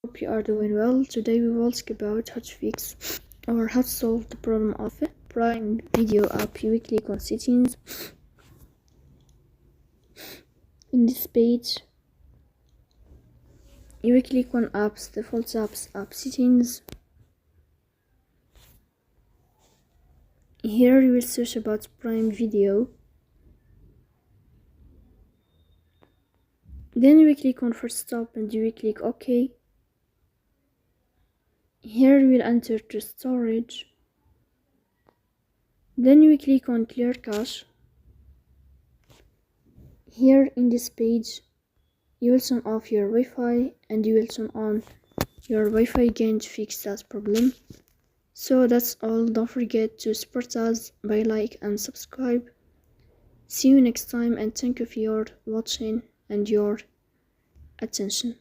Hope you are doing well. Today we will talk about how to fix or how to solve the problem of Prime Video app weekly icon settings. In this page, you will click on apps, default apps, app settings. Here you will search about Prime Video. Then you will click on first stop and you will click OK. Here you will enter to storage. Then you will click on clear cache. Here in this page, you will turn off your Wi-Fi and you will turn on your Wi-Fi again to fix that problem. So that's all. Don't forget to support us by like and subscribe. See you next time and thank you for your watching and your attention.